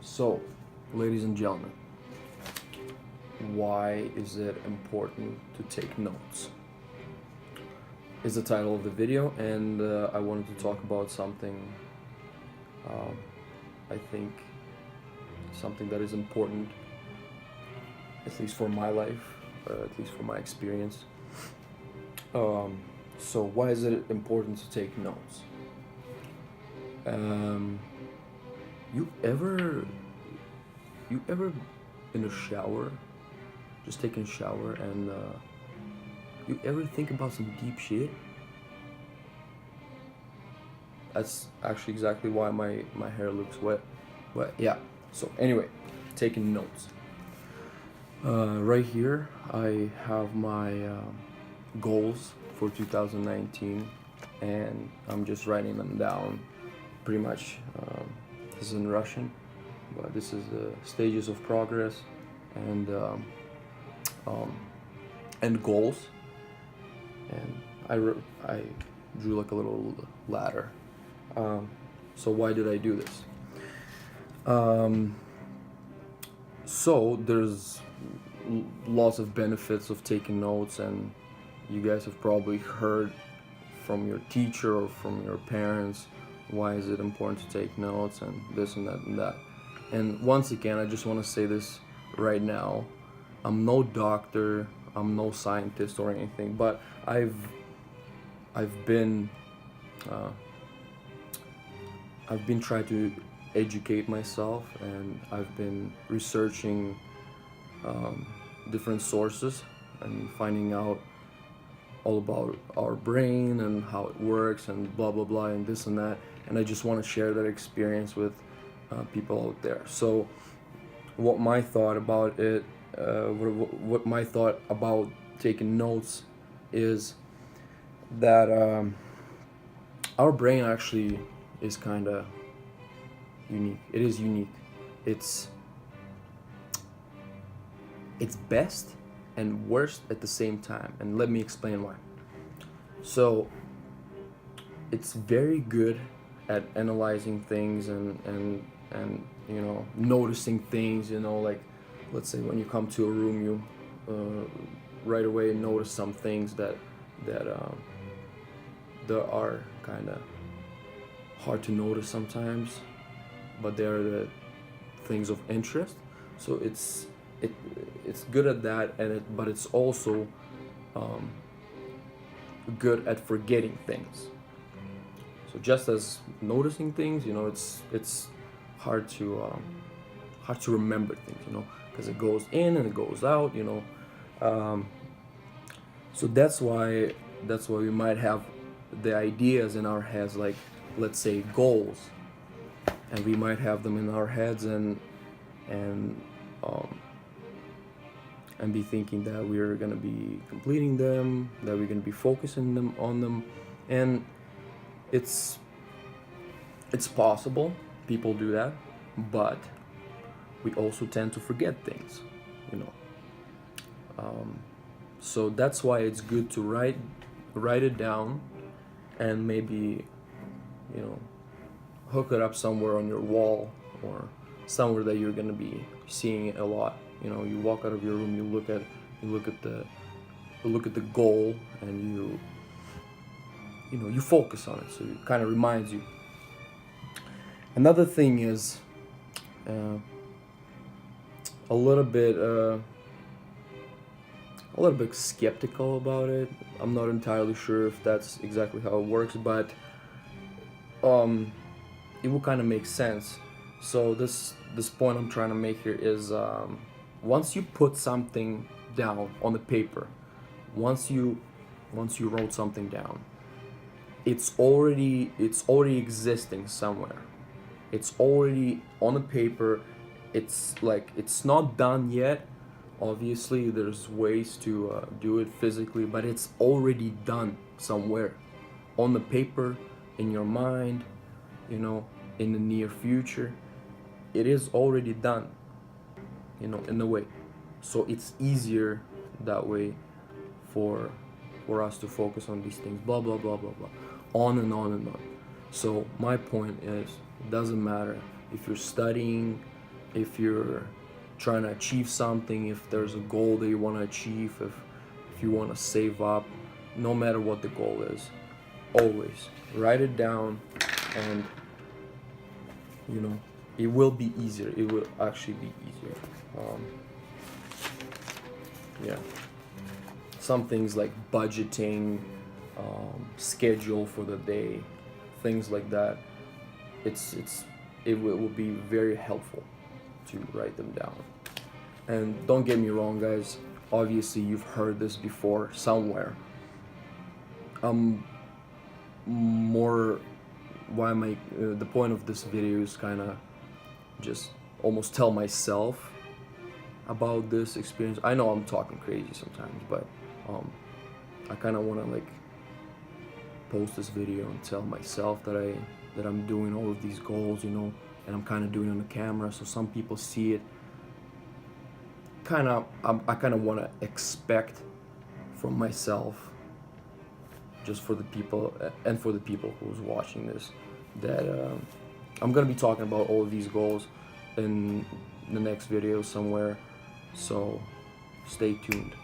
So, ladies and gentlemen, why is it important to take notes? Is the title of the video, and I wanted to talk about something. Um, I think something that is important, at least for my life, at least for my experience. Um, so, why is it important to take notes? Um, you ever, you ever in a shower, just taking a shower, and you ever think about some deep shit? That's actually exactly why my hair looks wet. But yeah, so anyway, taking notes. Right here, I have my goals for 2019, and I'm just writing them down. Pretty much, this is in Russian, but this is the stages of progress and um, and goals. And I drew like a little ladder. So why did I do this? So there's lots of benefits of taking notes, and you guys have probably heard from your teacher or from your parents why is it important to take notes and this and that and that. And once again, I just want to say this right now. I'm no doctor, I'm no scientist or anything, but I've been uh, I've been trying to educate myself, and I've been researching um, different sources and finding out all about our brain and how it works and blah blah blah and this and that. And I just want to share that experience with people out there. So, what my thought about it, what my thought about taking notes is that our brain actually is kind of unique. It is unique. It's it's best and worst at the same time, and let me explain why. So it's very good at analyzing things and noticing things. Like, let's say when you come to a room, you right away notice some things that are kind of hard to notice sometimes, but they are the things of interest. So it's good at that, but it's also um, good at forgetting things. So just as noticing things, it's hard to remember things, because it goes in and it goes out, Um, so that's why we might have the ideas in our heads, like, let's say, goals, and we might have them in our heads and um, and be thinking that we're gonna be completing them, that we're gonna be focusing them on them, and it's it's possible people do that, but we also tend to forget things, you know. Um, so that's why it's good to write it down, and maybe you know hook it up somewhere on your wall or somewhere that you're gonna be seeing it a lot. You walk out of your room, you look at the goal, and you focus on it, so it kind of reminds you. Another thing is uh, a little bit skeptical about it. I'm not entirely sure if that's exactly how it works, but it will kind of make sense. So this point I'm trying to make here is, once you put something down on the paper, once you wrote something down, it's already existing somewhere. It's already on the paper. It's like it's not done yet. Obviously, there's ways to do it physically, but it's already done somewhere on the paper, in your mind, in the near future. It is already done, in a way. So it's easier that way for us to focus on these things, blah blah blah blah blah, on and on and on. So my point is, it doesn't matter if you're studying, if you're trying to achieve something, if there's a goal that you want to achieve, if you want to save up, no matter what the goal is, always write it down, and you know, it will be easier. It will actually be easier. Yeah, some things like budgeting, schedule for the day, things like that, it will be very helpful to write them down. And don't get me wrong, guys, obviously you've heard this before somewhere. More why am I the point of this video is kind of just almost tell myself about this experience. I know I'm talking crazy sometimes, but I kind of want to like post this video and tell myself that I'm doing all of these goals, you know, and I'm kind of doing it on the camera, so some people see it. I kind of want to expect from myself, just for the people and for the people who's watching this, that I'm gonna be talking about all of these goals in the next video somewhere, so stay tuned.